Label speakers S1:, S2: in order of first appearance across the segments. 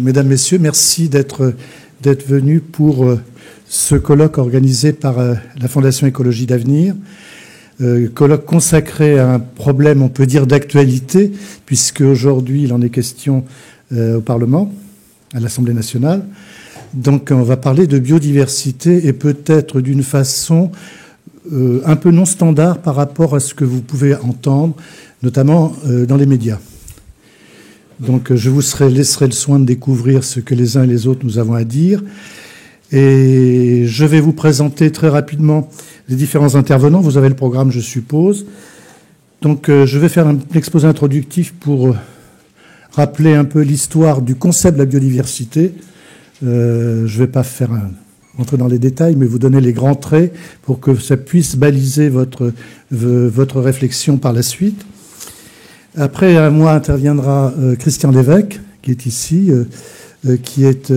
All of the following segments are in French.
S1: Mesdames, Messieurs, merci d'être venus pour ce colloque organisé par la Fondation Écologie d'Avenir. Colloque consacré à un problème, on peut dire, d'actualité, puisque aujourd'hui il en est question au Parlement, à l'Assemblée nationale. Donc on va parler de biodiversité et peut-être d'une façon un peu non standard par rapport à ce que vous pouvez entendre, notamment dans les médias. Donc je vous laisserai le soin de découvrir ce que les uns et les autres nous avons à dire. Et je vais vous présenter très rapidement les différents intervenants. Vous avez le programme, je suppose. Donc je vais faire un exposé introductif pour rappeler un peu l'histoire du concept de la biodiversité. Je ne vais pas rentrer dans les détails, mais vous donner les grands traits pour que ça puisse baliser votre réflexion par la suite. Après moi interviendra Christian Lévesque, qui est ici, qui est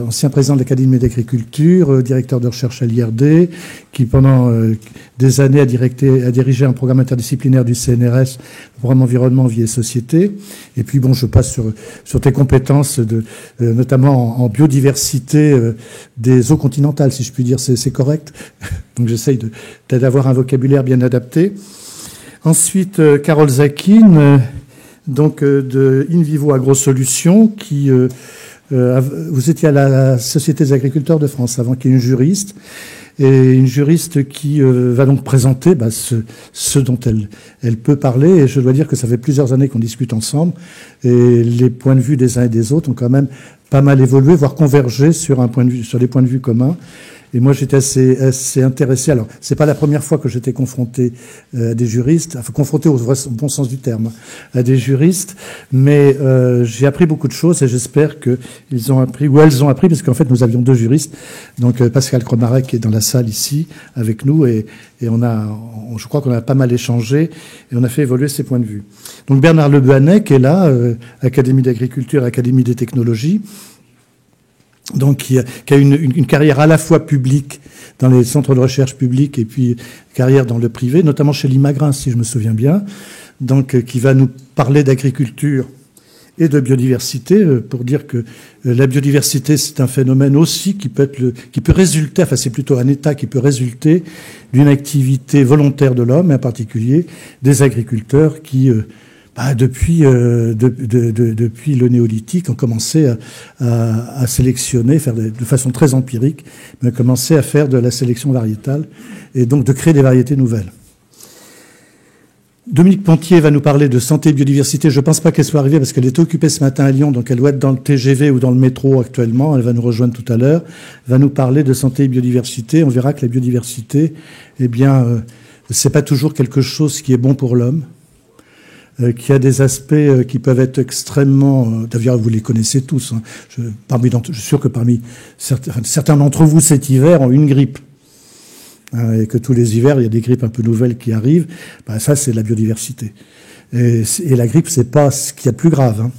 S1: ancien président de l'Académie d'agriculture, directeur de recherche à l'IRD, qui pendant des années a dirigé un programme interdisciplinaire du CNRS, le programme Environnement, Vie et Société. Et puis bon, je passe sur tes compétences, notamment en biodiversité des eaux continentales, si je puis dire, c'est correct. Donc j'essaye d'avoir un vocabulaire bien adapté. Ensuite, Carole Zakin, donc de In Vivo AgroSolutions, qui vous étiez à la Société des agriculteurs de France avant, qui est une juriste, et une juriste qui va donc présenter ce dont elle peut parler. Et je dois dire que ça fait plusieurs années qu'on discute ensemble, et les points de vue des uns et des autres ont quand même pas mal évolué, voire convergé sur des points de vue communs. Et moi, j'étais assez intéressé. Alors, c'est pas la première fois que j'étais confronté à des juristes, enfin confronté au bon sens du terme, à des juristes, mais j'ai appris beaucoup de choses et j'espère qu'ils ont appris, ou elles ont appris, parce qu'en fait, nous avions deux juristes, donc Pascal Cromarec qui est dans la salle ici avec nous, et je crois qu'on a pas mal échangé et on a fait évoluer ses points de vue. Donc Bernard Lebuanet qui est là, Académie d'agriculture, Académie des technologies. Donc qui a une carrière à la fois publique dans les centres de recherche publics et puis carrière dans le privé, notamment chez Limagrin, si je me souviens bien, donc qui va nous parler d'agriculture et de biodiversité, pour dire que la biodiversité, c'est un phénomène aussi qui peut résulter, enfin c'est plutôt un état qui peut résulter d'une activité volontaire de l'homme, et en particulier des agriculteurs qui depuis le néolithique, on commençait à sélectionner, faire de façon très empirique, mais commençait à faire de la sélection variétale et donc de créer des variétés nouvelles. Dominique Pontier va nous parler de santé et biodiversité. Je ne pense pas qu'elle soit arrivée parce qu'elle est occupée ce matin à Lyon, donc elle doit être dans le TGV ou dans le métro actuellement. Elle va nous rejoindre tout à l'heure. Elle va nous parler de santé et biodiversité. On verra que la biodiversité, c'est pas toujours quelque chose qui est bon pour l'homme. Qui a des aspects qui peuvent être extrêmement... D'ailleurs, vous les connaissez tous. Hein. Je suis sûr que parmi certains d'entre vous, cet hiver, ont une grippe. Et que tous les hivers, il y a des grippes un peu nouvelles qui arrivent. Ça, c'est la biodiversité. Et la grippe, c'est pas ce qu'il y a de plus grave. Hein.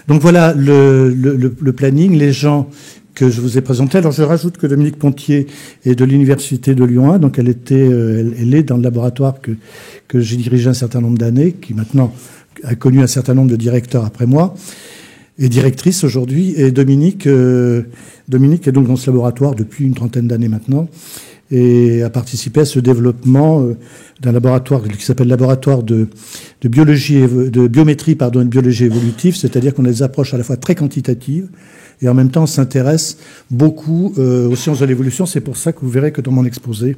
S1: Donc voilà le planning. Les gens que je vous ai présentés. Alors, je rajoute que Dominique Pontier est de l'Université de Lyon 1. Donc, elle est dans le laboratoire que j'ai dirigé un certain nombre d'années, qui maintenant a connu un certain nombre de directeurs après moi, et directrice aujourd'hui. Et Dominique est donc dans ce laboratoire depuis une trentaine d'années maintenant, et a participé à ce développement d'un laboratoire qui s'appelle laboratoire de biométrie et de biologie évolutive, c'est-à-dire qu'on a des approches à la fois très quantitatives, et en même temps on s'intéresse beaucoup aux sciences de l'évolution. C'est pour ça que vous verrez que dans mon exposé,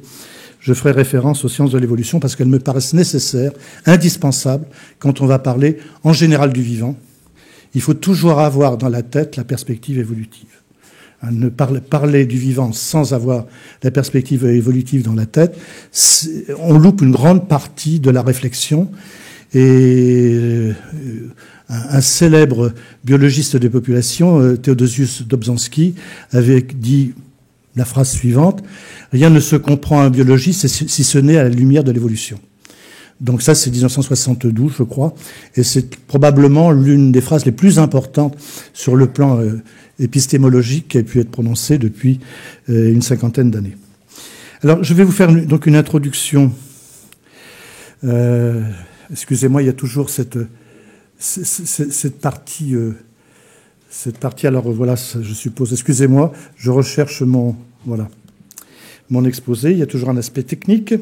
S1: je ferai référence aux sciences de l'évolution parce qu'elles me paraissent nécessaires, indispensables, quand on va parler en général du vivant. Il faut toujours avoir dans la tête la perspective évolutive. Ne parler du vivant sans avoir la perspective évolutive dans la tête, on loupe une grande partie de la réflexion. Et un célèbre biologiste des populations, Theodosius Dobzhansky, avait dit la phrase suivante: rien ne se comprend en biologie si ce n'est à la lumière de l'évolution. Donc ça, c'est 1972, je crois, et c'est probablement l'une des phrases les plus importantes sur le plan épistémologique qui a pu être prononcée depuis une cinquantaine d'années. Alors, je vais vous faire donc une introduction. Excusez-moi, il y a toujours cette partie cette partie. Alors voilà, je suppose, excusez-moi, je recherche mon exposé. Il y a toujours un aspect technique.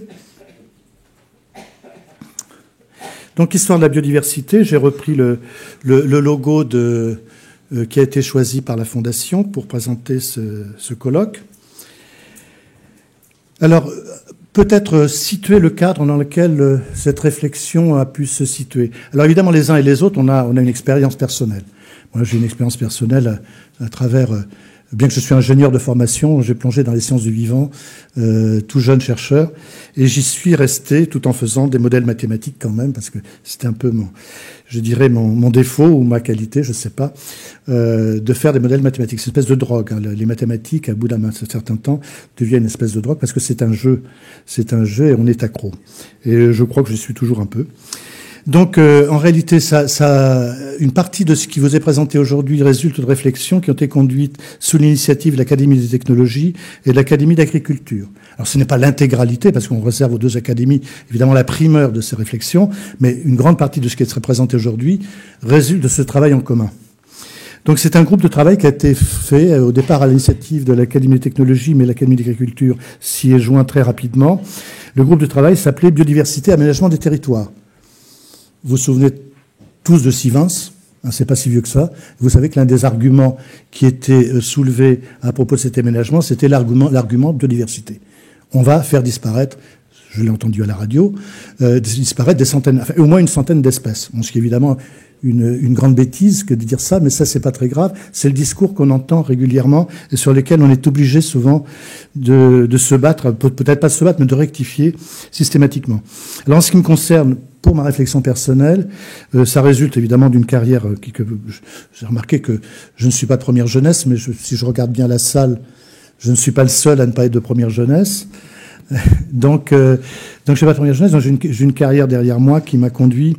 S1: Donc, histoire de la biodiversité, j'ai repris le logo qui a été choisi par la Fondation pour présenter ce colloque. Alors, peut-être situer le cadre dans lequel cette réflexion a pu se situer. Alors évidemment, les uns et les autres, on a une expérience personnelle. Moi, j'ai une expérience personnelle à travers, bien que je suis ingénieur de formation, j'ai plongé dans les sciences du vivant, tout jeune chercheur, et j'y suis resté tout en faisant des modèles mathématiques quand même, parce que c'était un peu mon défaut ou ma qualité, je ne sais pas, de faire des modèles mathématiques. C'est une espèce de drogue. Hein. Les mathématiques, à bout d'un certain temps, deviennent une espèce de drogue parce que c'est un jeu et on est accro. Et je crois que je suis toujours un peu. Donc, en réalité, une partie de ce qui vous est présenté aujourd'hui résulte de réflexions qui ont été conduites sous l'initiative de l'Académie des technologies et de l'Académie d'agriculture. Alors, ce n'est pas l'intégralité, parce qu'on réserve aux deux académies, évidemment, la primeur de ces réflexions, mais une grande partie de ce qui serait présenté aujourd'hui résulte de ce travail en commun. Donc, c'est un groupe de travail qui a été fait au départ à l'initiative de l'Académie des technologies, mais l'Académie d'agriculture s'y est joint très rapidement. Le groupe de travail s'appelait Biodiversité, aménagement des territoires. Vous vous souvenez tous de Sivens, hein, c'est pas si vieux que ça. Vous savez que l'un des arguments qui était soulevé à propos de cet aménagement, c'était l'argument biodiversité. On va faire disparaître, je l'ai entendu à la radio, disparaître des centaines, enfin, au moins une centaine d'espèces. Bon, ce qui est évidemment une grande bêtise que de dire ça, mais ça, c'est pas très grave. C'est le discours qu'on entend régulièrement et sur lequel on est obligé souvent de se battre, peut-être pas de se battre, mais de rectifier systématiquement. Alors, en ce qui me concerne, pour ma réflexion personnelle, ça résulte évidemment d'une carrière que j'ai remarqué que je ne suis pas de première jeunesse, mais si je regarde bien la salle, je ne suis pas le seul à ne pas être de première jeunesse. Donc je ne suis pas de première jeunesse, donc j'ai une carrière derrière moi qui m'a conduit,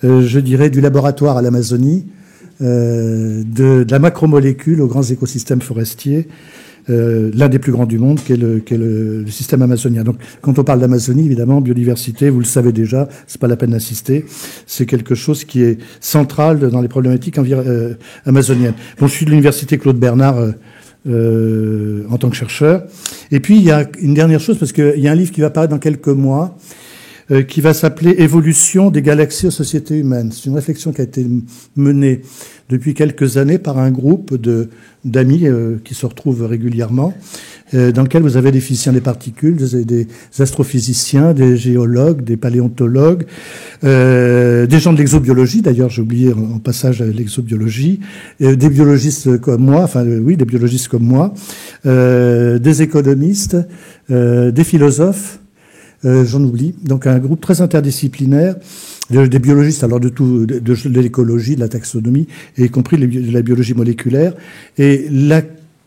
S1: je dirais, du laboratoire à l'Amazonie, de la macromolécule aux grands écosystèmes forestiers, l'un des plus grands du monde, qui est le système amazonien. Donc, quand on parle d'Amazonie, évidemment, biodiversité, vous le savez déjà, c'est pas la peine d'insister, c'est quelque chose qui est central dans les problématiques amazoniennes. Bon, je suis de l'université Claude Bernard en tant que chercheur. Et puis, il y a une dernière chose, parce qu'il y a un livre qui va apparaître dans quelques mois, qui va s'appeler « Évolution des galaxies aux sociétés humaines ». C'est une réflexion qui a été menée depuis quelques années par un groupe d'amis qui se retrouvent régulièrement, dans lequel vous avez des physiciens des particules, des astrophysiciens, des géologues, des paléontologues, des gens de l'exobiologie, d'ailleurs j'ai oublié en passage l'exobiologie, des biologistes comme moi, des biologistes comme moi, des économistes, des philosophes, j'en oublie. Donc un groupe très interdisciplinaire, des biologistes, alors de l'écologie, de la taxonomie, et y compris de la biologie moléculaire. Et la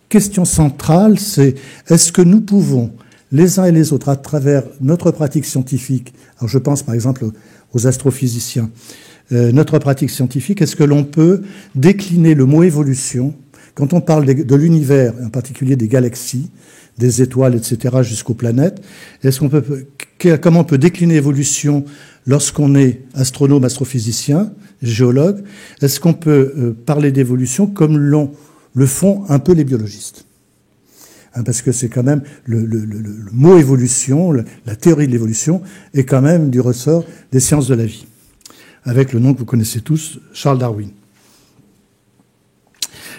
S1: question centrale, c'est est-ce que nous pouvons, les uns et les autres, à travers notre pratique scientifique, alors je pense par exemple aux astrophysiciens, notre pratique scientifique, est-ce que l'on peut décliner le mot évolution, quand on parle de l'univers, en particulier des galaxies, des étoiles, etc., jusqu'aux planètes, comment on peut décliner évolution lorsqu'on est astronome, astrophysicien, géologue? Est-ce qu'on peut parler d'évolution comme le font un peu les biologistes? Parce que c'est quand même le mot évolution, la théorie de l'évolution, est quand même du ressort des sciences de la vie, avec le nom que vous connaissez tous, Charles Darwin.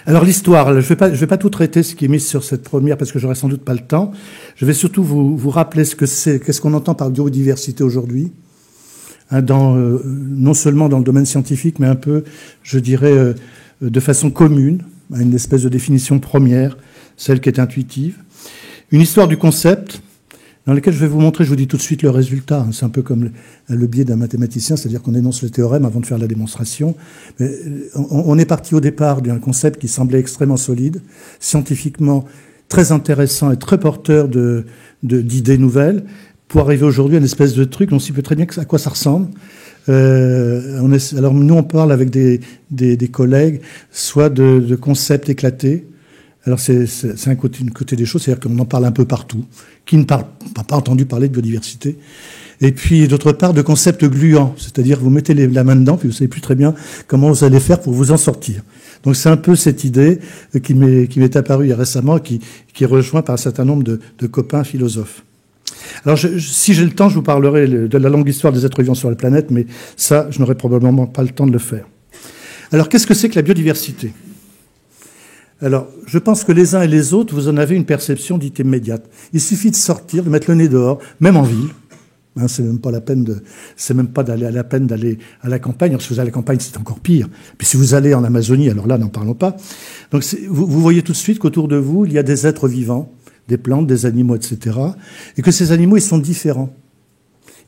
S1: Alors l'histoire, je vais pas tout traiter ce qui est mis sur cette première parce que j'aurai sans doute pas le temps. Je vais surtout vous rappeler qu'est-ce qu'on entend par biodiversité aujourd'hui, hein, non seulement dans le domaine scientifique, mais un peu, je dirais, de façon commune, à une espèce de définition première, celle qui est intuitive. Une histoire du concept, dans laquelle je vais vous montrer, je vous dis tout de suite le résultat. C'est un peu comme le biais d'un mathématicien, c'est-à-dire qu'on énonce le théorème avant de faire la démonstration. Mais on est parti au départ d'un concept qui semblait extrêmement solide, scientifiquement très intéressant et très porteur d'idées nouvelles, pour arriver aujourd'hui à une espèce de truc, on sait peu très bien à quoi ça ressemble. Alors nous, on parle avec des collègues, soit de concepts éclatés. Alors c'est un côté des choses, c'est-à-dire qu'on en parle un peu partout. Qui ne parle pas entendu parler de biodiversité Et puis, d'autre part, de concepts gluants, c'est-à-dire vous mettez la main dedans, puis vous savez plus très bien comment vous allez faire pour vous en sortir. Donc c'est un peu cette idée qui m'est apparue récemment, qui est rejointe par un certain nombre de copains philosophes. Alors, si j'ai le temps, je vous parlerai de la longue histoire des êtres vivants sur la planète, mais ça, je n'aurai probablement pas le temps de le faire. Alors, qu'est-ce que c'est que la biodiversité ? Alors, je pense que les uns et les autres, vous en avez une perception dite immédiate. Il suffit de sortir, de mettre le nez dehors, même en ville. Hein, c'est même pas la peine d'aller à la campagne. Alors, si vous allez à la campagne, c'est encore pire. Puis si vous allez en Amazonie, alors là, n'en parlons pas. Donc, vous voyez tout de suite qu'autour de vous, il y a des êtres vivants, des plantes, des animaux, etc. Et que ces animaux, ils sont différents.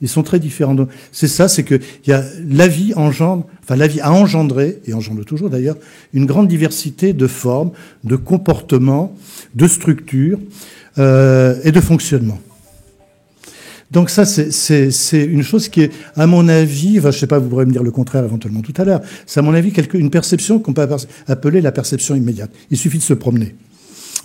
S1: Ils sont très différents. C'est ça, c'est que la vie a engendré, et engendre toujours d'ailleurs, une grande diversité de formes, de comportements, de structures et de fonctionnements. Donc ça, c'est une chose qui est, à mon avis, je sais pas, vous pourrez me dire le contraire éventuellement tout à l'heure, c'est à mon avis une perception qu'on peut appeler la perception immédiate. Il suffit de se promener.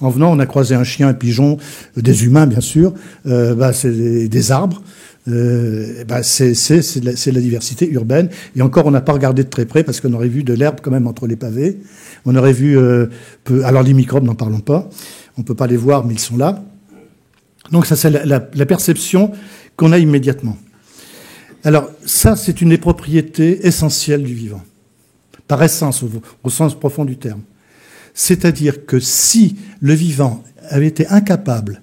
S1: En venant, on a croisé un chien, un pigeon, des humains bien sûr, c'est des arbres. C'est la diversité urbaine. Et encore, on n'a pas regardé de très près parce qu'on aurait vu de l'herbe quand même entre les pavés. On aurait vu alors les microbes, n'en parlons pas. On peut pas les voir, mais ils sont là. Donc ça, c'est la perception qu'on a immédiatement. Alors ça, c'est une des propriétés essentielles du vivant, par essence, au sens profond du terme. C'est-à-dire que si le vivant avait été incapable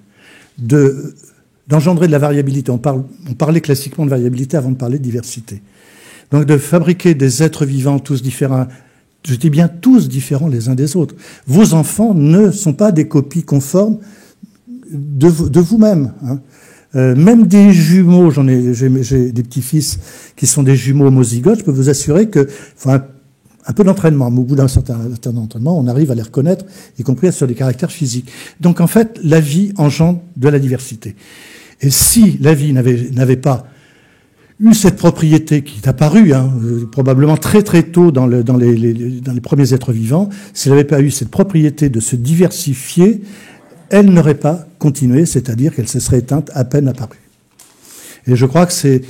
S1: d'engendrer de la variabilité, on parlait classiquement de variabilité avant de parler de diversité, donc de fabriquer des êtres vivants tous différents, je dis bien tous différents les uns des autres. Vos enfants ne sont pas des copies conformes de vous-même. Hein. Même des jumeaux, j'ai des petits-fils qui sont des jumeaux homozygotes, je peux vous assurer que un peu d'entraînement, mais au bout d'un certain entraînement, on arrive à les reconnaître, y compris sur des caractères physiques. Donc en fait, la vie engendre de la diversité. Et si la vie n'avait pas eu cette propriété qui est apparue, probablement très très tôt dans les premiers êtres vivants, si elle n'avait pas eu cette propriété de se diversifier, elle n'aurait pas continué, c'est-à-dire qu'elle se serait éteinte à peine apparue. Et je crois que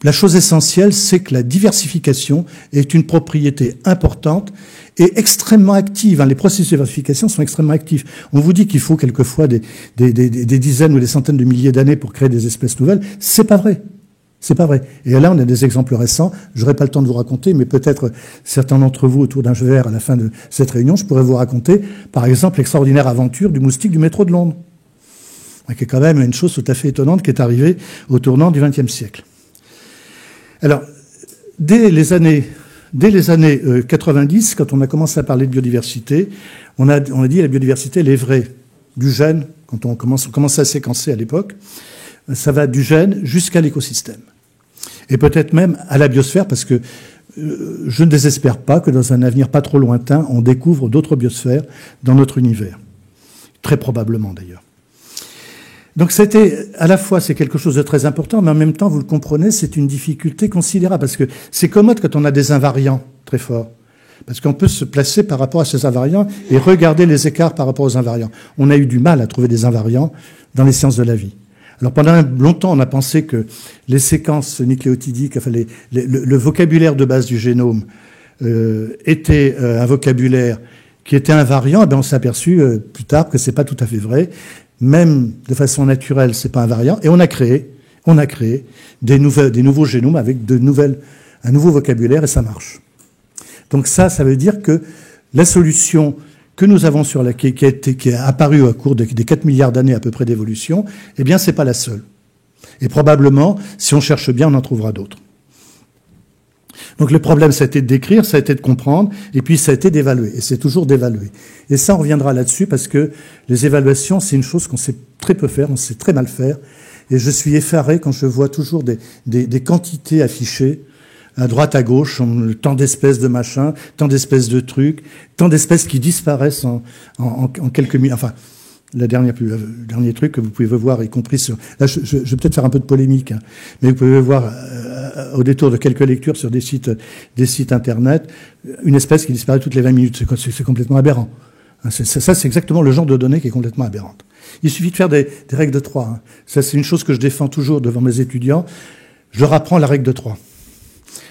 S1: la chose essentielle, c'est que la diversification est une propriété importante et extrêmement active. Les processus de diversification sont extrêmement actifs. On vous dit qu'il faut quelquefois des dizaines ou des centaines de milliers d'années pour créer des espèces nouvelles. C'est pas vrai. C'est pas vrai. Et là, on a des exemples récents. J'aurai pas le temps de vous raconter, mais peut-être certains d'entre vous autour d'un verre à la fin de cette réunion, je pourrais vous raconter, par exemple, l'extraordinaire aventure du moustique du métro de Londres, qui est quand même une chose tout à fait étonnante qui est arrivée au tournant du XXe siècle. Alors, dès les années 90, quand on a commencé à parler de biodiversité, on a dit la biodiversité, elle est vraie. Du gène, quand on commençait à séquencer à l'époque, ça va du gène jusqu'à l'écosystème. Et peut-être même à la biosphère, parce que je ne désespère pas que dans un avenir pas trop lointain, on découvre d'autres biosphères dans notre univers. Très probablement d'ailleurs. Donc à la fois c'est quelque chose de très important, mais en même temps, vous le comprenez, c'est une difficulté considérable, parce que c'est commode quand on a des invariants très forts, parce qu'on peut se placer par rapport à ces invariants et regarder les écarts par rapport aux invariants. On a eu du mal à trouver des invariants dans les sciences de la vie. Alors pendant longtemps, on a pensé que les séquences nucléotidiques, le vocabulaire de base du génome était un vocabulaire qui était invariant. Et on s'est aperçu plus tard que c'est pas tout à fait vrai. Même de façon naturelle, c'est pas invariant. Et on a créé des nouveaux génomes avec un nouveau vocabulaire, et ça marche. Donc ça veut dire que la solution que nous avons qui est apparue au cours des 4 milliards d'années à peu près d'évolution, eh bien, c'est pas la seule. Et probablement, si on cherche bien, on en trouvera d'autres. Donc le problème, ça a été de décrire, ça a été de comprendre, et puis ça a été d'évaluer. Et c'est toujours d'évaluer. Et ça, on reviendra là-dessus, parce que les évaluations, c'est une chose qu'on sait très peu faire, on sait très mal faire. Et je suis effaré quand je vois toujours des quantités affichées, à droite, à gauche, tant d'espèces de machins, tant d'espèces de trucs, tant d'espèces qui disparaissent en quelques minutes. Enfin, le dernier truc que vous pouvez voir, y compris sur... Là, je vais peut-être faire un peu de polémique, mais vous pouvez voir au détour de quelques lectures sur des sites internet, une espèce qui disparaît toutes les 20 minutes. C'est complètement aberrant. Ça, c'est exactement le genre de données qui est complètement aberrante. Il suffit de faire des règles de 3. Hein. Ça, c'est une chose que je défends toujours devant mes étudiants. Je leur apprends la règle de 3.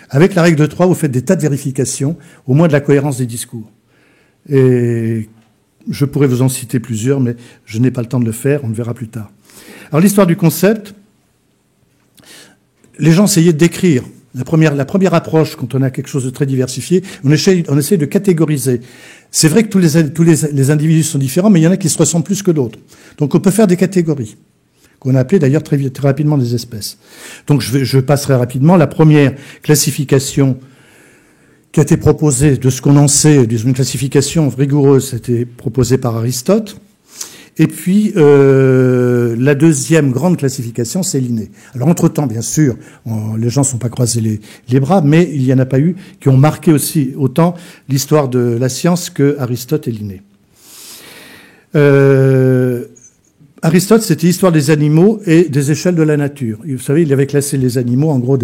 S1: Avec la règle de 3, vous faites des tas de vérifications, au moins de la cohérence des discours. Et je pourrais vous en citer plusieurs, mais je n'ai pas le temps de le faire, on le verra plus tard. Alors, l'histoire du concept, les gens essayaient de décrire. La première approche, quand on a quelque chose de très diversifié, on essaie de catégoriser. C'est vrai que tous les individus sont différents, mais il y en a qui se ressemblent plus que d'autres. Donc on peut faire des catégories, qu'on a appelées d'ailleurs très rapidement des espèces. Donc je passerai rapidement. La première classification qui a été proposée, de ce qu'on en sait, une classification rigoureuse, c'était proposée par Aristote. Et puis, la deuxième grande classification, c'est Linné. Alors, entre-temps, bien sûr, les gens ne sont pas croisés les bras, mais il n'y en a pas eu qui ont marqué aussi autant l'histoire de la science que Aristote et Linné. Aristote, c'était l'histoire des animaux et des échelles de la nature. Vous savez, il avait classé les animaux, en gros,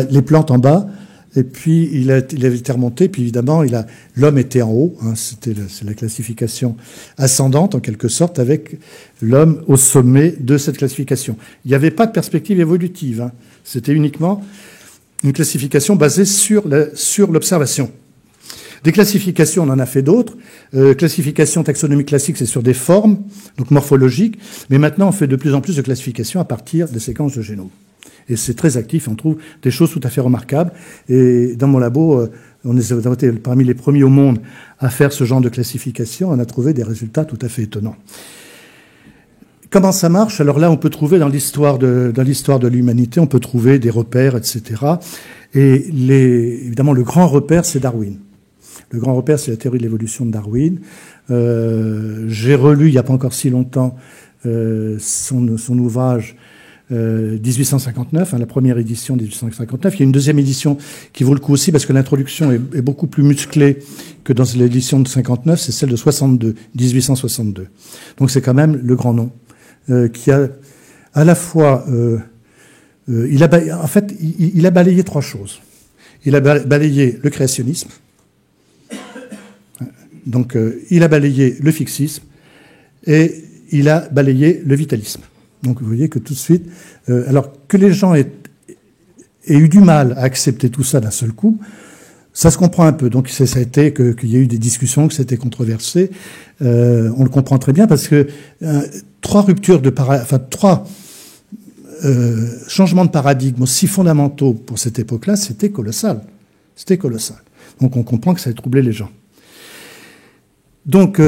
S1: les plantes en bas, et puis il avait été remonté, puis évidemment, l'homme était en haut, hein, c'est la classification ascendante, en quelque sorte, avec l'homme au sommet de cette classification. Il n'y avait pas de perspective évolutive, hein, c'était uniquement une classification basée sur l'observation. Des classifications, on en a fait d'autres. Classification taxonomique classique, c'est sur des formes, donc morphologiques, mais maintenant on fait de plus en plus de classifications à partir des séquences de génome. Et c'est très actif, on trouve des choses tout à fait remarquables. Et dans mon labo, on est parmi les premiers au monde à faire ce genre de classification. On a trouvé des résultats tout à fait étonnants. Comment ça marche? Alors là, on peut trouver dans l'histoire de l'humanité, on peut trouver des repères, etc. Et évidemment, le grand repère, c'est Darwin. Le grand repère, c'est la théorie de l'évolution de Darwin. J'ai relu, il n'y a pas encore si longtemps, son ouvrage 1859, la première édition de 1859. Il y a une deuxième édition qui vaut le coup aussi parce que l'introduction est beaucoup plus musclée que dans l'édition de 59, c'est celle de 1862. Donc c'est quand même le grand nom qui a à la fois... il a balayé trois choses. Il a balayé le créationnisme, donc il a balayé le fixisme et il a balayé le vitalisme. Donc vous voyez que tout de suite, alors que les gens aient eu du mal à accepter tout ça d'un seul coup, ça se comprend un peu. Donc ça a été qu'il y a eu des discussions, que c'était controversé. On le comprend très bien parce que trois changements de paradigme aussi fondamentaux pour cette époque-là, c'était colossal. C'était colossal. Donc on comprend que ça a troublé les gens. Donc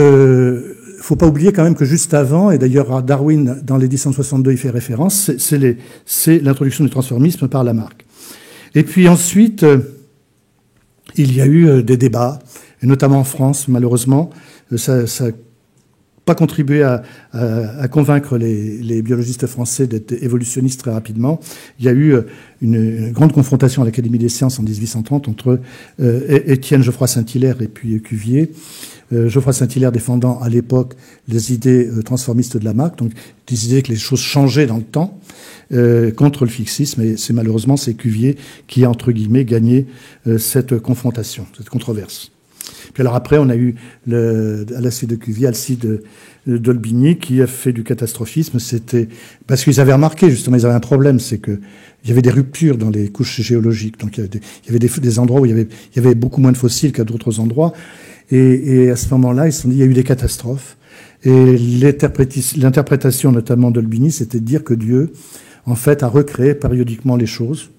S1: faut pas oublier quand même que juste avant, et d'ailleurs Darwin, dans l'édition de 62, il fait référence, c'est l'introduction du transformisme par Lamarck. Et puis ensuite, il y a eu des débats, et notamment en France, malheureusement, ça n'a pas contribué à convaincre les biologistes français d'être évolutionnistes très rapidement. Il y a eu une grande confrontation à l'Académie des sciences en 1830 entre Étienne Geoffroy Saint-Hilaire et puis Cuvier. Geoffroy Saint-Hilaire défendant à l'époque les idées transformistes de Lamarck, donc des idées que les choses changeaient dans le temps, contre le fixisme, et malheureusement c'est Cuvier qui a, entre guillemets, gagné cette confrontation, cette controverse. Puis alors après, on a eu, à la suite de Cuvier, Alcide d'Olbigny, qui a fait du catastrophisme. C'était parce qu'ils avaient remarqué, justement, ils avaient un problème, c'est que il y avait des ruptures dans les couches géologiques. Donc il y avait des endroits où il y avait beaucoup moins de fossiles qu'à d'autres endroits. Et à ce moment-là, ils se sont dit, il y a eu des catastrophes. Et l'interprétation, notamment d'Olbigny, c'était de dire que Dieu, en fait, a recréé périodiquement les choses.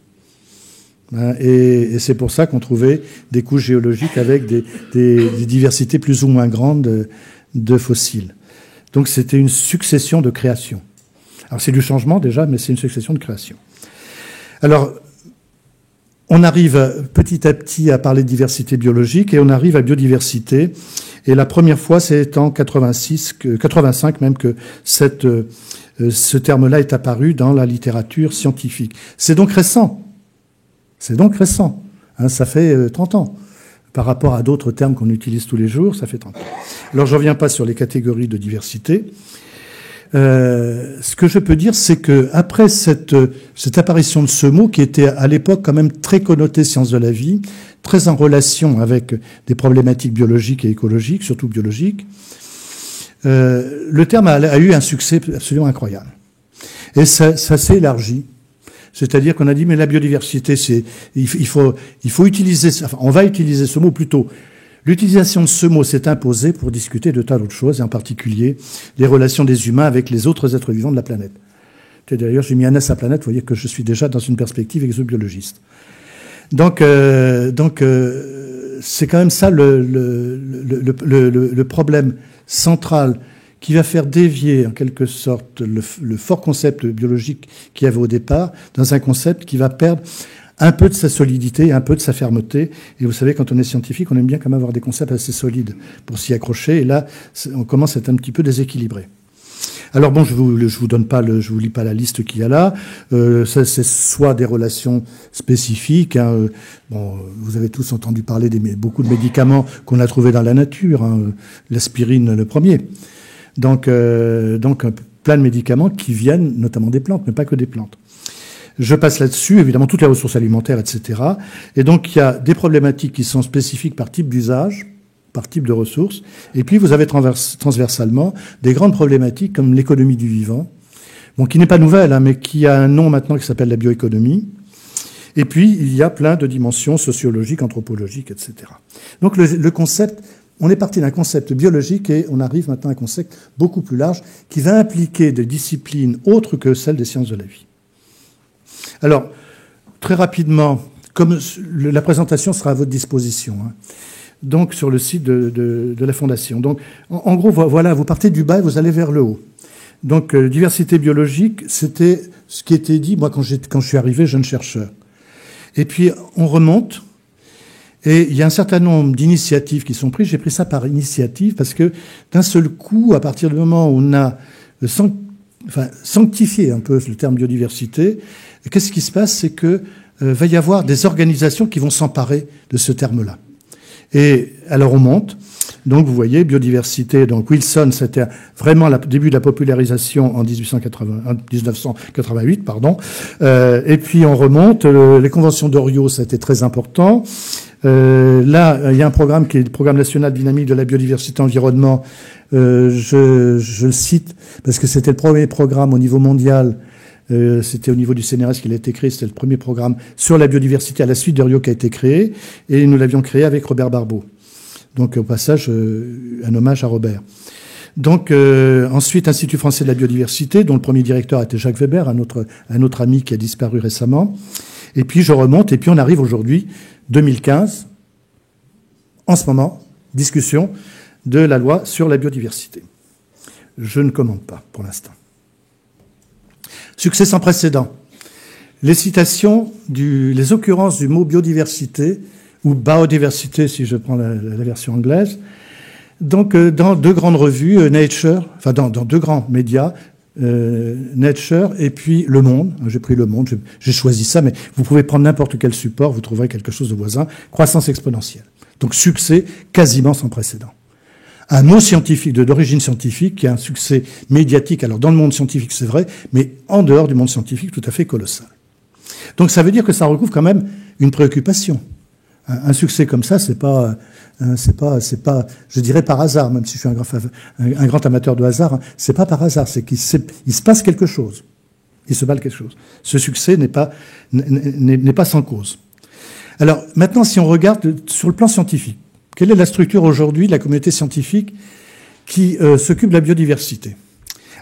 S1: Et c'est pour ça qu'on trouvait des couches géologiques avec des diversités plus ou moins grandes de fossiles. Donc c'était une succession de créations. Alors c'est du changement déjà, mais c'est une succession de créations. Alors, on arrive petit à petit à parler de diversité biologique et on arrive à biodiversité. Et la première fois, c'est en 85 même que ce terme-là est apparu dans la littérature scientifique. C'est donc récent. C'est donc récent. Hein, ça fait 30 ans. Par rapport à d'autres termes qu'on utilise tous les jours, ça fait 30 ans. Alors, je ne reviens pas sur les catégories de diversité. Ce que je peux dire, c'est que après cette apparition de ce mot, qui était à l'époque quand même très connoté sciences de la vie, très en relation avec des problématiques biologiques et écologiques, surtout biologiques, le terme a eu un succès absolument incroyable. Et ça s'est élargi. C'est-à-dire qu'on a dit, mais la biodiversité, il faut utiliser, enfin, on va utiliser ce mot plutôt. L'utilisation de ce mot s'est imposée pour discuter de tas d'autres choses, et en particulier les relations des humains avec les autres êtres vivants de la planète. D'ailleurs, j'ai mis un S à planète, vous voyez que je suis déjà dans une perspective exobiologiste. Donc, c'est quand même ça le problème central qui va faire dévier en quelque sorte le fort concept biologique qu'il y avait au départ dans un concept qui va perdre un peu de sa solidité, un peu de sa fermeté. Et vous savez, quand on est scientifique, on aime bien quand même avoir des concepts assez solides pour s'y accrocher. Et là, on commence à être un petit peu déséquilibré. Alors bon, je vous lis pas la liste qu'il y a là. Ça, c'est soit des relations spécifiques. Hein, bon, vous avez tous entendu parler beaucoup de médicaments qu'on a trouvés dans la nature. Hein, l'aspirine, le premier. Donc, plein de médicaments qui viennent notamment des plantes, mais pas que des plantes. Je passe là-dessus, évidemment, toutes les ressources alimentaires, etc. Et donc, il y a des problématiques qui sont spécifiques par type d'usage, par type de ressources. Et puis, vous avez transversalement des grandes problématiques comme l'économie du vivant, bon, qui n'est pas nouvelle, hein, mais qui a un nom maintenant qui s'appelle la bioéconomie. Et puis, il y a plein de dimensions sociologiques, anthropologiques, etc. Donc, le concept... On est parti d'un concept biologique et on arrive maintenant à un concept beaucoup plus large qui va impliquer des disciplines autres que celles des sciences de la vie. Alors, très rapidement, comme la présentation sera à votre disposition, hein, donc sur le site de la Fondation. Donc, en gros, voilà, vous partez du bas et vous allez vers le haut. Donc, diversité biologique, c'était ce qui était dit, moi, quand je suis arrivé jeune chercheur. Et puis, on remonte. Et il y a un certain nombre d'initiatives qui sont prises. J'ai pris ça par initiative parce que d'un seul coup, à partir du moment où on a sanctifié un peu le terme biodiversité, qu'est-ce qui se passe? C'est que va y avoir des organisations qui vont s'emparer de ce terme-là. Et alors on monte. Donc vous voyez, biodiversité, donc Wilson, c'était vraiment le début de la popularisation en 1988, pardon. Et puis on remonte, les conventions d'Orio, ça a été très important. Là, il y a un programme qui est le Programme national dynamique de la biodiversité environnement. Je le cite parce que c'était le premier programme au niveau mondial. C'était au niveau du CNRS qu'il a été créé. C'était le premier programme sur la biodiversité à la suite d'Orio qui a été créé. Et nous l'avions créé avec Robert Barbeau. Donc, au passage, un hommage à Robert. Donc, ensuite, Institut français de la biodiversité, dont le premier directeur était Jacques Weber, un autre ami qui a disparu récemment. Et puis, je remonte, et puis on arrive aujourd'hui, 2015, en ce moment, discussion de la loi sur la biodiversité. Je ne commente pas, pour l'instant. Succès sans précédent. Les citations, les occurrences du mot biodiversité, ou biodiversité, si je prends la version anglaise, donc dans deux grandes revues, Nature, enfin dans deux grands médias, Nature et puis Le Monde. J'ai pris Le Monde, j'ai choisi ça, mais vous pouvez prendre n'importe quel support, vous trouverez quelque chose de voisin. Croissance exponentielle. Donc succès quasiment sans précédent. Un mot scientifique, d'origine scientifique, qui a un succès médiatique, alors dans le monde scientifique c'est vrai, mais en dehors du monde scientifique tout à fait colossal. Donc ça veut dire que ça recouvre quand même une préoccupation. Un succès comme ça, c'est pas, je dirais par hasard, même si je suis un grand amateur de hasard, hein, c'est pas par hasard, c'est qu'il se passe quelque chose. Il se passe quelque chose. Ce succès n'est pas sans cause. Alors, maintenant, si on regarde sur le plan scientifique, quelle est la structure aujourd'hui de la communauté scientifique qui s'occupe de la biodiversité?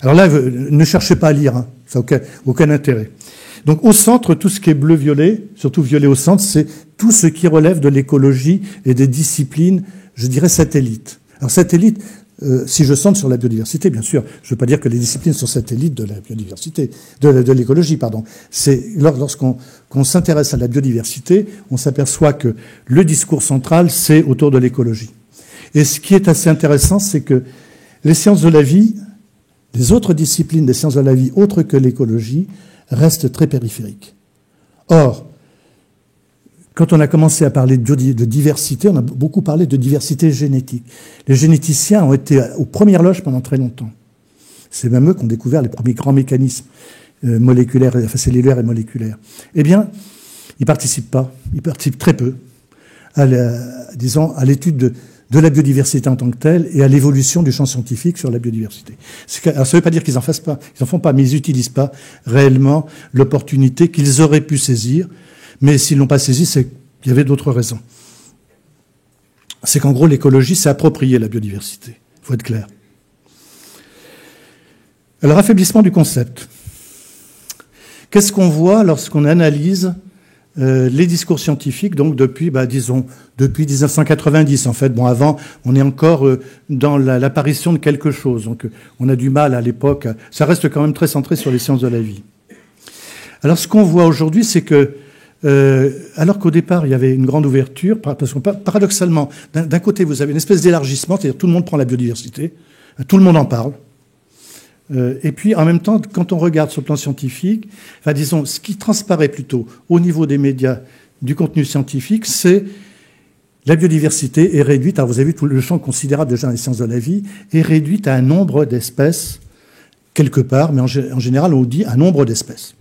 S1: Alors là, ne cherchez pas à lire, hein, ça n'a aucun intérêt. Donc au centre, tout ce qui est bleu-violet, surtout violet au centre, c'est tout ce qui relève de l'écologie et des disciplines, je dirais, satellites. Alors satellites, si je centre sur la biodiversité, bien sûr, je ne veux pas dire que les disciplines sont satellites de la biodiversité, de l'écologie, pardon. C'est lorsqu'on s'intéresse à la biodiversité, on s'aperçoit que le discours central, c'est autour de l'écologie. Et ce qui est assez intéressant, c'est que les sciences de la vie, les autres disciplines des sciences de la vie, autres que l'écologie, restent très périphériques. Or, quand on a commencé à parler de diversité, on a beaucoup parlé de diversité génétique. Les généticiens ont été aux premières loges pendant très longtemps. C'est même eux qui ont découvert les premiers grands mécanismes moléculaires, enfin cellulaires et moléculaires. Eh bien, ils participent pas, ils participent très peu à l'étude de la biodiversité en tant que telle et à l'évolution du champ scientifique sur la biodiversité. Alors, ça ne veut pas dire qu'ils en font pas, mais ils n'utilisent pas réellement l'opportunité qu'ils auraient pu saisir. Mais s'ils ne l'ont pas saisi, c'est qu'il y avait d'autres raisons. C'est qu'en gros, l'écologie s'est appropriée la biodiversité. Il faut être clair. Alors, affaiblissement du concept. Qu'est-ce qu'on voit lorsqu'on analyse les discours scientifiques, donc depuis 1990, en fait. Bon, avant, on est encore dans l'apparition de quelque chose. Donc, on a du mal à l'époque. Ça reste quand même très centré sur les sciences de la vie. Alors, ce qu'on voit aujourd'hui, c'est que, alors qu'au départ, il y avait une grande ouverture, parce que paradoxalement, d'un côté, vous avez une espèce d'élargissement, c'est-à-dire tout le monde prend la biodiversité, tout le monde en parle. Et puis, en même temps, quand on regarde sur le plan scientifique, enfin, disons, ce qui transparaît plutôt au niveau des médias du contenu scientifique, c'est la biodiversité est réduite, alors vous avez vu tout le champ considérable déjà dans les sciences de la vie, est réduite à un nombre d'espèces, quelque part, mais en général, on dit un nombre d'espèces.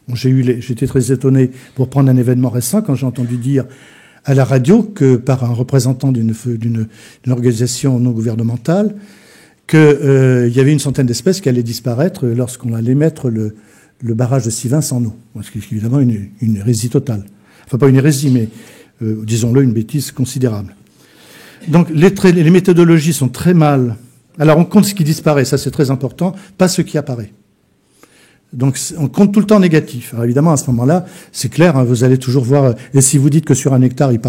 S1: Bon, j'étais très étonné pour prendre un événement récent quand j'ai entendu dire à la radio que par un représentant d'une organisation non gouvernementale, qu'il y avait une centaine d'espèces qui allaient disparaître lorsqu'on allait mettre le barrage de Sivins en eau. Ce qui est évidemment une hérésie totale. Enfin, pas une hérésie, mais, disons-le, une bêtise considérable. Donc, les méthodologies sont très mal. Alors, on compte ce qui disparaît, ça c'est très important, pas ce qui apparaît. Donc, on compte tout le temps négatif. Alors, évidemment, à ce moment-là, c'est clair, hein, vous allez toujours voir, et si vous dites que sur un hectare, il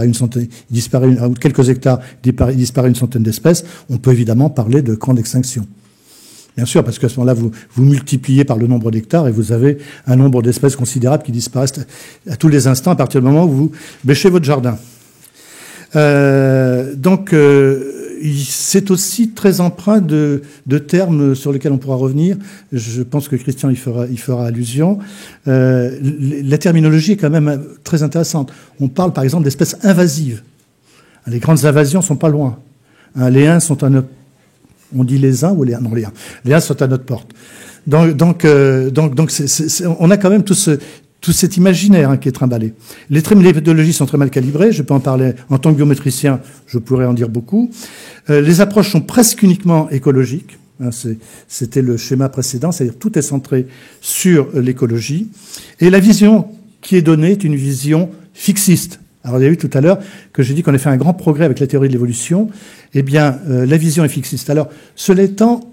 S1: disparaît ou quelques hectares, il disparaît une centaine d'espèces, on peut évidemment parler de grande extinction. Bien sûr, parce qu'à ce moment-là, vous multipliez par le nombre d'hectares et vous avez un nombre d'espèces considérable qui disparaissent à tous les instants à partir du moment où vous bêchez votre jardin. C'est aussi très empreint de termes sur lesquels on pourra revenir. Je pense que Christian y fera allusion. La terminologie est quand même très intéressante. On parle par exemple d'espèces invasives. Les grandes invasions sont pas loin. Les uns sont à notre... On dit les uns ou les uns? Non, les uns. Les uns sont à notre porte. Donc, on a quand même tout cet imaginaire qui est trimballé. Les méthodologies sont très mal calibrées. Je peux en parler en tant que biométricien, je pourrais en dire beaucoup. Les approches sont presque uniquement écologiques. C'était le schéma précédent, c'est-à-dire tout est centré sur l'écologie. Et la vision qui est donnée est une vision fixiste. Alors, vous avez vu tout à l'heure que j'ai dit qu'on a fait un grand progrès avec la théorie de l'évolution. Eh bien, la vision est fixiste. Alors, cela étant,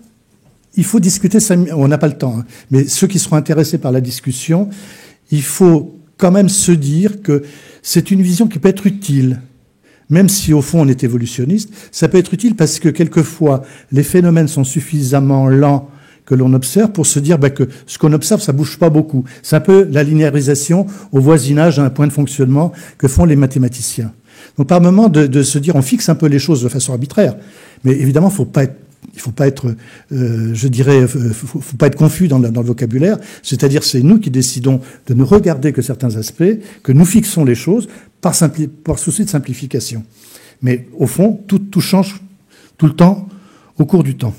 S1: il faut discuter, on n'a pas le temps, hein, mais ceux qui seront intéressés par la discussion, il faut quand même se dire que c'est une vision qui peut être utile, même si au fond on est évolutionniste, ça peut être utile parce que quelquefois les phénomènes sont suffisamment lents que l'on observe pour se dire que ce qu'on observe, ça bouge pas beaucoup. C'est un peu la linéarisation au voisinage d'un point de fonctionnement que font les mathématiciens. Donc par moment de se dire on fixe un peu les choses de façon arbitraire, mais évidemment faut pas être confus dans le vocabulaire. C'est-à-dire, c'est nous qui décidons de ne regarder que certains aspects, que nous fixons les choses par souci de simplification. Mais au fond, tout change tout le temps, au cours du temps.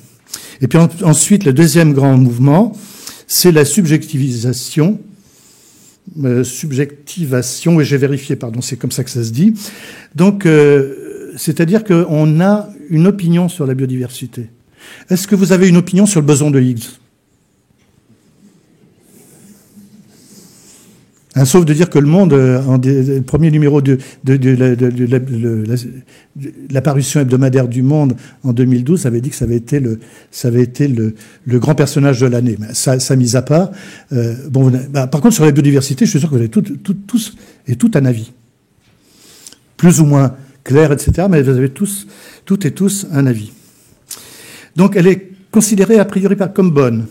S1: Et puis ensuite, le deuxième grand mouvement, c'est la subjectivation, et j'ai vérifié, pardon, c'est comme ça que ça se dit. Donc, c'est-à-dire qu'on a une opinion sur la biodiversité. Est-ce que vous avez une opinion sur le boson de Higgs? Sauf de dire que Le Monde, le premier numéro de l'apparition hebdomadaire du Monde en 2012, avait dit que ça avait été le grand personnage de l'année. Mais ça mis à part. Par contre, sur la biodiversité, je suis sûr que vous avez tous et tout un avis. Plus ou moins clair, etc., mais vous avez toutes et tous un avis. Donc, elle est considérée a priori comme bonne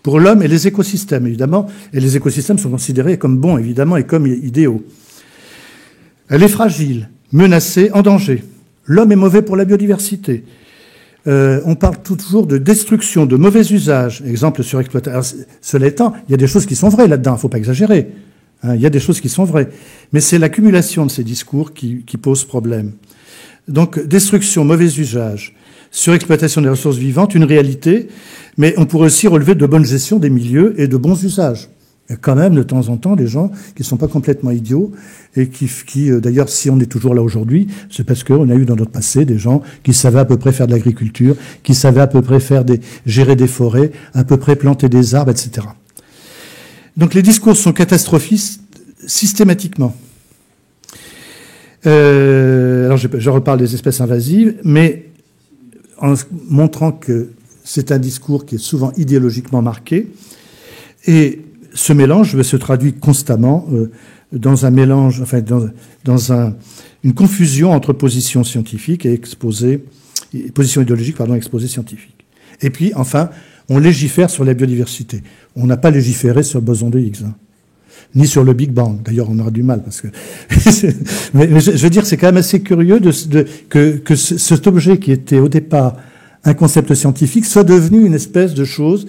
S1: pour l'homme et les écosystèmes, évidemment, et les écosystèmes sont considérés comme bons, évidemment, et comme idéaux. Elle est fragile, menacée, en danger. L'homme est mauvais pour la biodiversité. On parle toujours de destruction, de mauvais usage, exemple surexploitation. Cela étant, il y a des choses qui sont vraies là-dedans, il ne faut pas exagérer. Il y a des choses qui sont vraies. Mais c'est l'accumulation de ces discours qui pose problème. Donc, destruction, mauvais usage, surexploitation des ressources vivantes, une réalité, mais on pourrait aussi relever de bonne gestion des milieux et de bons usages. Il y a quand même de temps en temps des gens qui ne sont pas complètement idiots et qui d'ailleurs, si on est toujours là aujourd'hui, c'est parce qu'on a eu dans notre passé des gens qui savaient à peu près faire de l'agriculture, qui savaient à peu près gérer des forêts, à peu près planter des arbres, etc. Donc les discours sont catastrophistes systématiquement. Alors je reparle des espèces invasives, mais en montrant que c'est un discours qui est souvent idéologiquement marqué, et ce mélange se traduit constamment dans un mélange, enfin une confusion entre positions scientifiques et positions idéologiques, exposées scientifiques. Et puis, enfin, on légifère sur la biodiversité. On n'a pas légiféré sur le boson de Higgs, ni sur le Big Bang. D'ailleurs, on aura du mal parce que. mais je veux dire, c'est quand même assez curieux que cet objet qui était au départ un concept scientifique soit devenu une espèce de chose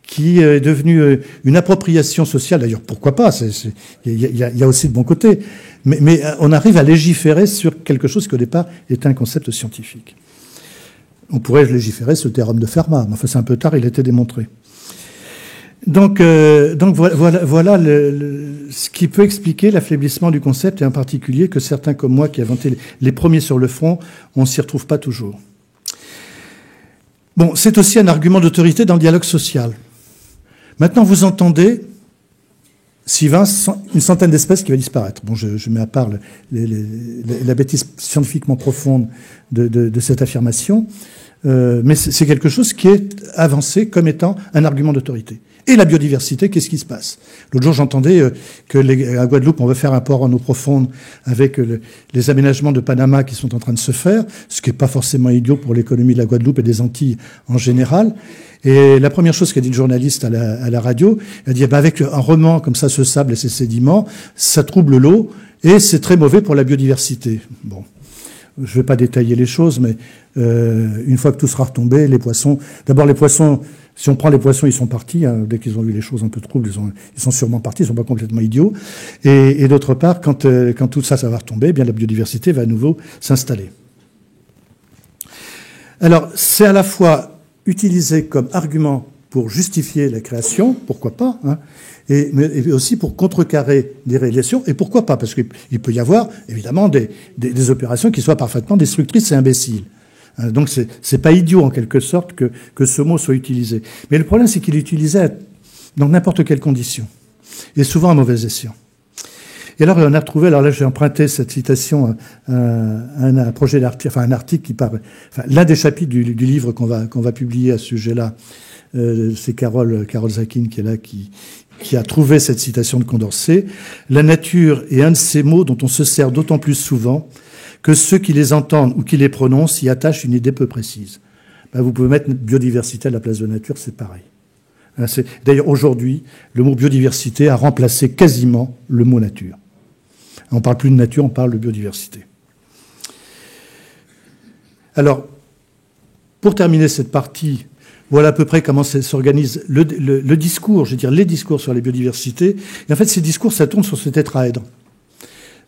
S1: qui est devenue une appropriation sociale. D'ailleurs, pourquoi pas? Il y a aussi de bons côtés. Mais on arrive à légiférer sur quelque chose qui au départ était un concept scientifique. On pourrait légiférer sur le théorème de Fermat, mais enfin c'est un peu tard, il a été démontré. Donc voilà ce qui peut expliquer l'affaiblissement du concept, et en particulier que certains comme moi qui avons été les premiers sur le front, on s'y retrouve pas toujours. Bon, c'est aussi un argument d'autorité dans le dialogue social. Maintenant, vous entendez, Sylvain, une centaine d'espèces qui va disparaître. Bon, je mets à part la bêtise scientifiquement profonde de cette affirmation, mais c'est quelque chose qui est avancé comme étant un argument d'autorité. Et la biodiversité, qu'est-ce qui se passe? L'autre jour, j'entendais à Guadeloupe, on veut faire un port en eau profonde avec les aménagements de Panama qui sont en train de se faire, ce qui n'est pas forcément idiot pour l'économie de la Guadeloupe et des Antilles en général. Et la première chose qu'a dit le journaliste à la radio, il a dit, avec un roman comme ça, ce sable et ces sédiments, ça trouble l'eau et c'est très mauvais pour la biodiversité. Bon. Je ne vais pas détailler les choses, mais une fois que tout sera retombé, les poissons... D'abord, les poissons, si on prend les poissons, ils sont partis. Hein, dès qu'ils ont vu les choses un peu troubles, ils sont sûrement partis, ils ne sont pas complètement idiots. Et d'autre part, quand tout ça va retomber, eh bien la biodiversité va à nouveau s'installer. Alors, c'est à la fois utilisé comme argument pour justifier la création, pourquoi pas, hein, mais aussi pour contrecarrer des réalisations, et pourquoi pas, parce qu'il peut y avoir, évidemment, des opérations qui soient parfaitement destructrices et imbéciles. Donc c'est pas idiot, en quelque sorte, que ce mot soit utilisé. Mais le problème, c'est qu'il est utilisé dans n'importe quelle condition, et souvent à mauvais escient. Et alors, on a retrouvé, alors là, j'ai emprunté cette citation à un projet d'article, enfin, un article qui parle, enfin, l'un des chapitres du livre qu'on va publier à ce sujet-là, c'est Carole Zakin qui est là, qui a trouvé cette citation de Condorcet. La nature est un de ces mots dont on se sert d'autant plus souvent que ceux qui les entendent ou qui les prononcent y attachent une idée peu précise. Ben, vous pouvez mettre biodiversité à la place de nature, c'est pareil. D'ailleurs, aujourd'hui, le mot biodiversité a remplacé quasiment le mot nature. On ne parle plus de nature, on parle de biodiversité. Alors, pour terminer cette partie, voilà à peu près comment s'organise le discours, je veux dire les discours sur la biodiversité. Et en fait, ces discours, ça tourne sur ce tétraèdre.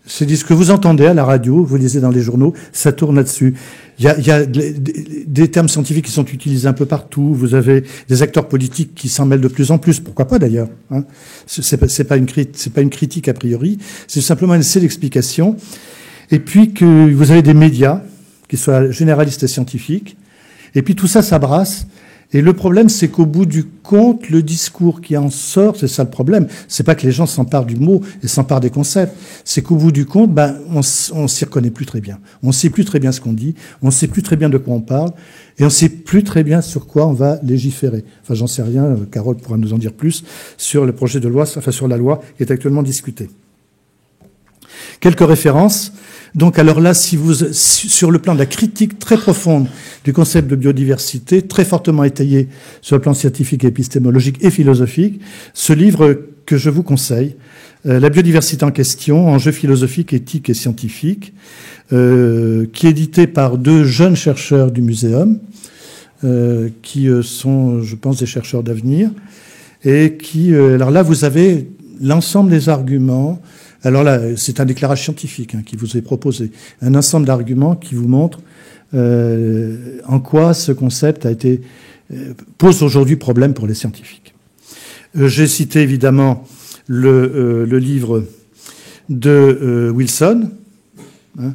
S1: C'est ce que vous entendez à la radio, vous lisez dans les journaux, ça tourne là-dessus. Il y a des termes scientifiques qui sont utilisés un peu partout. Vous avez des acteurs politiques qui s'en mêlent de plus en plus. Pourquoi pas d'ailleurs, hein. C'est pas une critique a priori. C'est simplement un essai d'explication. Et puis que vous avez des médias qui soient généralistes et scientifiques. Et puis tout ça s'abrasse. Et le problème, c'est qu'au bout du compte, le discours qui en sort, c'est ça le problème. C'est pas que les gens s'emparent du mot et s'emparent des concepts. C'est qu'au bout du compte, on s'y reconnaît plus très bien. On sait plus très bien ce qu'on dit. On sait plus très bien de quoi on parle. Et on sait plus très bien sur quoi on va légiférer. Enfin, j'en sais rien. Carole pourra nous en dire plus sur le projet de loi, enfin, sur la loi qui est actuellement discutée. Quelques références. Donc, alors là, sur le plan de la critique très profonde du concept de biodiversité, très fortement étayé sur le plan scientifique, épistémologique et philosophique, ce livre que je vous conseille, La biodiversité en question, enjeux philosophiques, éthiques et scientifiques, qui est édité par deux jeunes chercheurs du Muséum, qui sont, je pense, des chercheurs d'avenir, et qui, alors là, vous avez l'ensemble des arguments. Alors là, c'est un éclairage scientifique qui vous est proposé. Un ensemble d'arguments qui vous montrent en quoi ce concept pose aujourd'hui problème pour les scientifiques. J'ai cité évidemment le livre de Wilson, hein,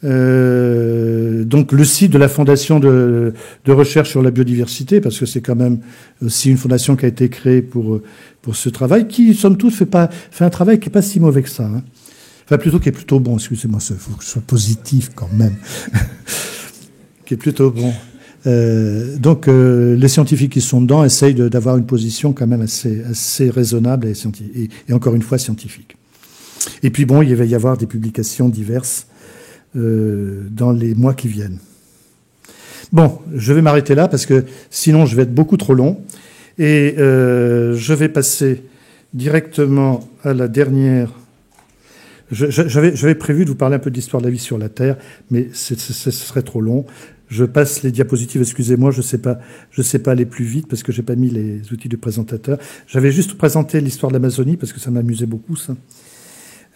S1: donc le site de la Fondation de recherche sur la biodiversité, parce que c'est quand même aussi une fondation qui a été créée pour ce travail, qui, somme toute, fait un travail qui n'est pas si mauvais que ça. Hein. Enfin, plutôt qui est plutôt bon, excusez-moi, il faut que je sois positif quand même, qui est plutôt bon. Donc, les scientifiques qui sont dedans essayent d'avoir une position quand même assez raisonnable et encore une fois scientifique. Et puis bon, il va y avoir des publications diverses dans les mois qui viennent. Bon, je vais m'arrêter là parce que sinon je vais être beaucoup trop long. Et je vais passer directement à la dernière. J'avais prévu de vous parler un peu de l'histoire de la vie sur la Terre, mais ce serait trop long. Je passe les diapositives, excusez-moi, je sais pas aller plus vite parce que j'ai pas mis les outils du présentateur. J'avais juste présenté l'histoire de l'Amazonie parce que ça m'amusait beaucoup, ça.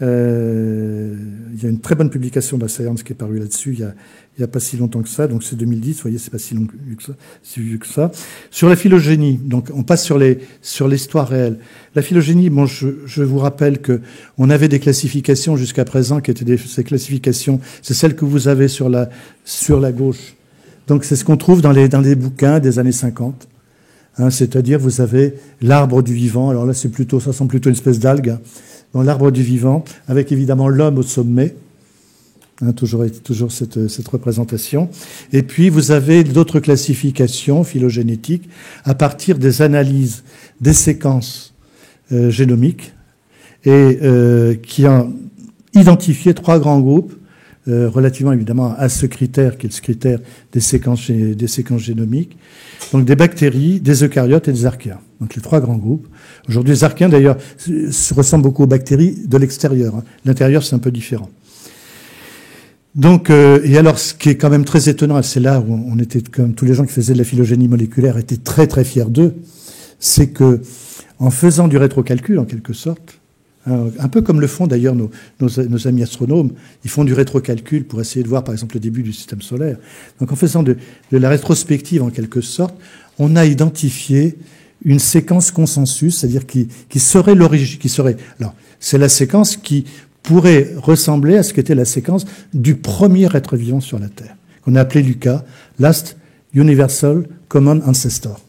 S1: Il y a une très bonne publication de la Science qui est parue là-dessus il y a pas si longtemps que ça, donc c'est 2010, vous voyez, c'est pas si long que ça, si vieux que ça. Sur la phylogénie, donc on passe sur l'histoire réelle. La phylogénie, bon, je vous rappelle que on avait des classifications jusqu'à présent qui étaient ces classifications, c'est celles que vous avez sur la gauche. Donc c'est ce qu'on trouve dans les bouquins des années 50. Hein, c'est-à-dire vous avez l'arbre du vivant, alors là ça semble plutôt une espèce d'algue, dans l'arbre du vivant, avec évidemment l'homme au sommet, hein, toujours cette représentation. Et puis vous avez d'autres classifications phylogénétiques à partir des analyses des séquences génomiques et qui ont identifié 3 grands groupes relativement évidemment à ce critère qui est ce critère des séquences génomiques, donc des bactéries, des eucaryotes et des archéens. Donc les 3 grands groupes. Aujourd'hui, les archéens d'ailleurs se ressemblent beaucoup aux bactéries de l'extérieur. Hein. L'intérieur, c'est un peu différent. Donc, et alors, ce qui est quand même très étonnant, c'est là où on était, comme tous les gens qui faisaient de la phylogénie moléculaire étaient très très fiers d'eux, c'est que en faisant du rétrocalcul en quelque sorte, un peu comme le font d'ailleurs nos amis astronomes, ils font du rétrocalcul pour essayer de voir par exemple le début du système solaire. Donc en faisant de la rétrospective en quelque sorte, on a identifié une séquence consensus, c'est-à-dire qui serait l'origine, alors c'est la séquence qui pourrait ressembler à ce qu'était la séquence du premier être vivant sur la Terre, qu'on a appelé LUCA, Last Universal Common Ancestor.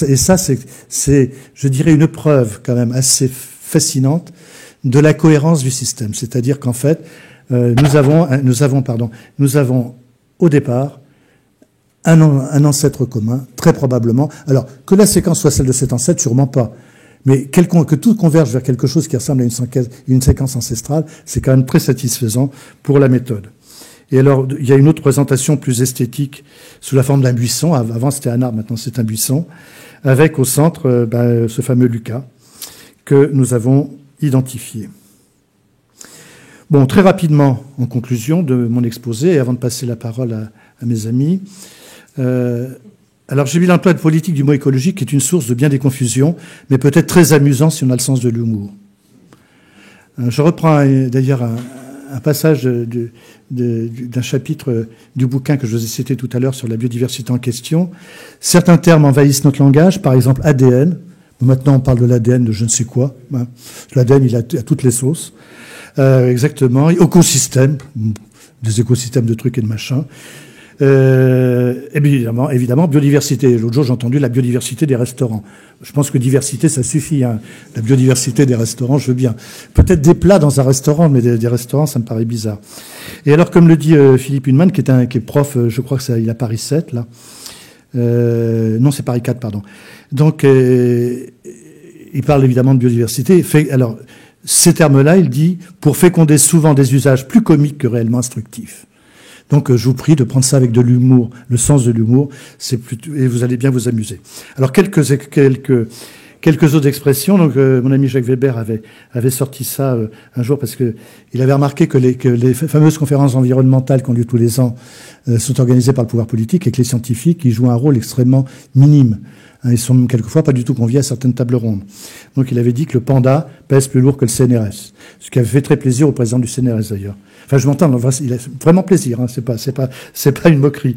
S1: Et ça, c'est, je dirais, une preuve quand même assez fascinante de la cohérence du système. C'est-à-dire qu'en fait, nous avons au départ un ancêtre commun, très probablement. Alors, que la séquence soit celle de cet ancêtre, sûrement pas. Mais que tout converge vers quelque chose qui ressemble à une séquence ancestrale, c'est quand même très satisfaisant pour la méthode. Et alors, il y a une autre présentation plus esthétique sous la forme d'un buisson. Avant, c'était un arbre, maintenant c'est un buisson, avec au centre ce fameux LUCA que nous avons identifié. Bon, très rapidement, en conclusion de mon exposé, et avant de passer la parole à mes amis, alors j'ai mis l'emploi de politique du mot écologique qui est une source de bien des confusions, mais peut-être très amusant si on a le sens de l'humour. Je reprends d'ailleurs un passage d'un chapitre du bouquin que je vous ai cité tout à l'heure sur la biodiversité en question. Certains termes envahissent notre langage, par exemple ADN. Maintenant, on parle de l'ADN de je ne sais quoi. L'ADN, il a toutes les sauces. Exactement. Écosystème, des écosystèmes de trucs et de machins. Évidemment, biodiversité. L'autre jour, j'ai entendu la biodiversité des restaurants. Je pense que diversité, ça suffit. Hein. La biodiversité des restaurants, je veux bien. Peut-être des plats dans un restaurant, mais des restaurants, ça me paraît bizarre. Et alors, comme le dit Philippe Hunman, qui est prof, je crois que il a Paris 7, là. Non, c'est Paris 4, pardon. Donc, il parle évidemment de biodiversité. Alors, ces termes-là, il dit, pour féconder souvent des usages plus comiques que réellement instructifs. Donc, je vous prie de prendre ça avec de l'humour, le sens de l'humour, et vous allez bien vous amuser. Alors, quelques autres expressions. Donc, mon ami Jacques Weber avait sorti ça un jour parce que il avait remarqué que les fameuses conférences environnementales qui ont lieu tous les ans sont organisées par le pouvoir politique et que les scientifiques y jouent un rôle extrêmement minime. Ils sont quelquefois pas du tout conviés à certaines tables rondes. Donc, il avait dit que le panda pèse plus lourd que le CNRS, ce qui avait fait très plaisir au président du CNRS d'ailleurs. Enfin, je m'entends, il a vraiment plaisir. Hein, c'est pas une moquerie.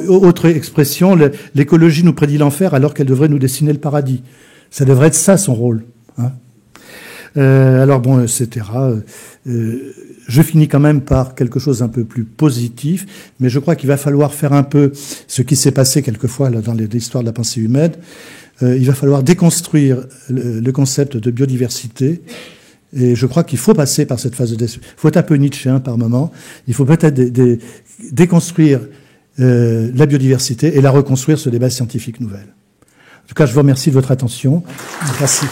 S1: Autre expression, l'écologie nous prédit l'enfer alors qu'elle devrait nous dessiner le paradis. Ça devrait être ça son rôle. Hein. Alors bon, etc. Je finis quand même par quelque chose d'un peu plus positif, mais je crois qu'il va falloir faire un peu ce qui s'est passé quelquefois là, dans l'histoire de la pensée humaine. Il va falloir déconstruire le concept de biodiversité. Et je crois qu'il faut passer par cette phase de destruction. Il faut être un peu nietzschéen par moment. Il faut peut-être déconstruire la biodiversité et la reconstruire sur des bases scientifiques nouvelles. En tout cas, je vous remercie de votre attention. Merci.